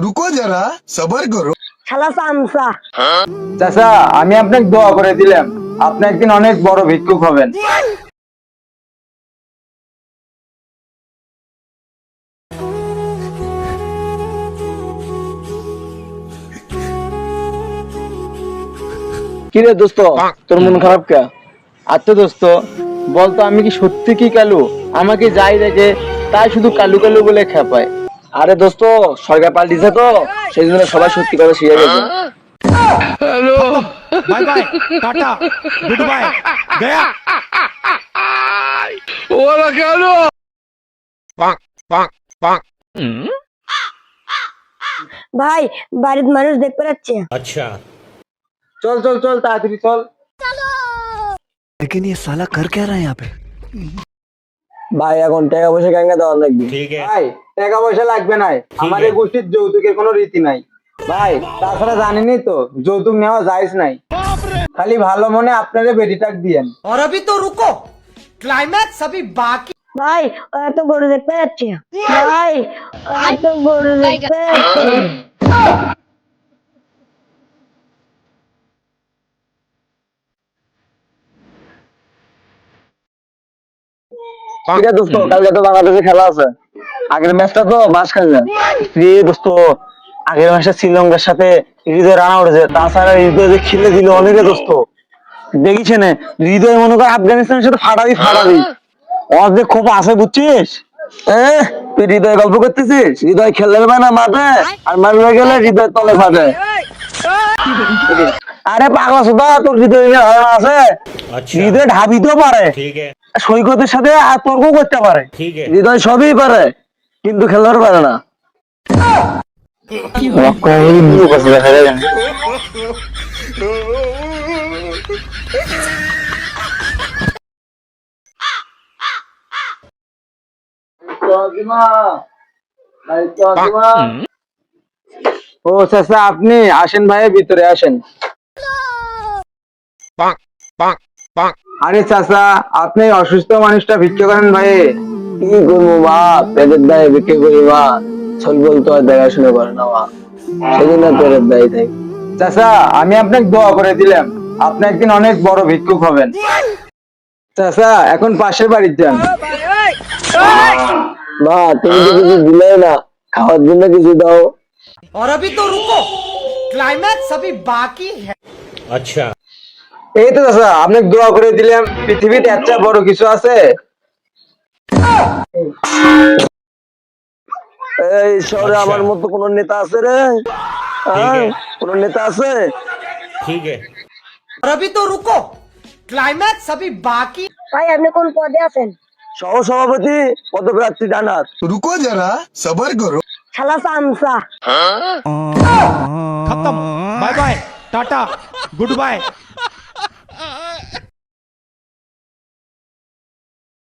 रुको जरा सबर करो। শালা চামচা। চাচা আমি আপনাকে দোয়া করে দিলাম, আপনি একদিন অনেক বড় ভিক্ষুক হবেন। কিরে দোস্ত, তোর মন খারাপ কে? আচ্ছা দোস্ত বলতো, আমি কি সত্যি কি কালু? আমাকে যাই দেখে তাই শুধু কালু কালু বলে খেপায়। আরে দোস্ত, সরকার পাল্টিছে তো, সেই জন্য সবাই সত্যি কথা শিখে গেছে। Bye bye tata goodbye गया ভাই বাড়ির মানুষ দেখতে পাচ্ছে। अच्छा চল চল চল তাড়াতাড়ি চল। लेकिन ये साला कर क्या रहा है यहाँ पे? ভাই এখন টাকা পয়সা কেন দেওয়া লাগবে? ठीक है। ভাই টাকা পয়সা লাগবে না, আমাদের গোষ্ঠীর যৌতুকের কোনো রীতি নাই ভাই। তাছাড়া জানেনই তো যৌতুক নেওয়া জায়েজ নাই। খালি ভালো মনে আপনারে বেটিটাক দিয়েন। और अभी तो रुको, क्लाइमैक्स अभी बाकी। ভাই ওরা তো গরু দেখতে যাচ্ছে। ভাই ওরা তো গরু দেখতে যাচ্ছে। ঠিক আছে দোস্ত, কালকে তো বাংলাদেশে খেলা আছে। আগের ম্যাচটা তো বাস খেললেন দোস্ত, আগের ম্যাচটা শ্রীলঙ্কার সাথে হৃদয় রানা উঠেছে, তাছাড়া হৃদয় যে খেলে দিল অনেকে দোস্ত দেখিছে না। হৃদয় মনে কর আফগানিস্তানের সাথে ফাটাবি ওর যে খুব আছে বুঝছিস। তুই হৃদয় গল্প করতেছিস, হৃদয় খেললে না মাঠে, আর মারবে গেলে হৃদয় তলে ফাটে। আরে পাগলা সুদা, তোর হৃদয় ধারণা আছে? अच्छा হৃদয় ঢাবিতেও পারে, ठीक है সৈকতের সাথে তর্ক করতে পারে, ठीक है হৃদয় সবই পারে, কিন্তু খেলোয়াড় পারে না। ও চাচা, আপনি আসেন ভাই, ভিতরে আসেন। আরে চাচা, আপনি অসুস্থ মানুষটা ভিক্ষা করেন ভাই। কি করবো মা, পেটের দায়ে ভিক্ষা করি মা, ছল বলতো আর দেখাশোনা করে না মা, সেজন্য পেটের দায়ী থাকি। চাচা আমি আপনাকে দোয়া করে দিলাম, আপনি একদিন অনেক বড় ভিক্ষুক হবেন। চাচা এখন পাশের বাড়ির যান। মা তুমি তো কিছু দিলে না, খাওয়ার জন্য কিছু দাও। और अभी तो रुको, क्लाइमैक्स अभी बाकी है। अच्छा এই তো চাচা আপনাকে দোয়া করে দিলাম, পৃথিবীতে এত বড় কিছু আছে? এই শহরে আচ্ছা। আমার মতো কোন নেতা আছে রে? কোন নেতা আছে? ठीक है और अभी तो रुको, क्लाइमैक्स अभी बाकी। ভাই আপনি কোন পদে আছেন? সহ সভাপতি পদপ্রার্থী জানাত। रुको जरा सबर करो। শালা চামচা। हाँ खत्म bye bye tata good bye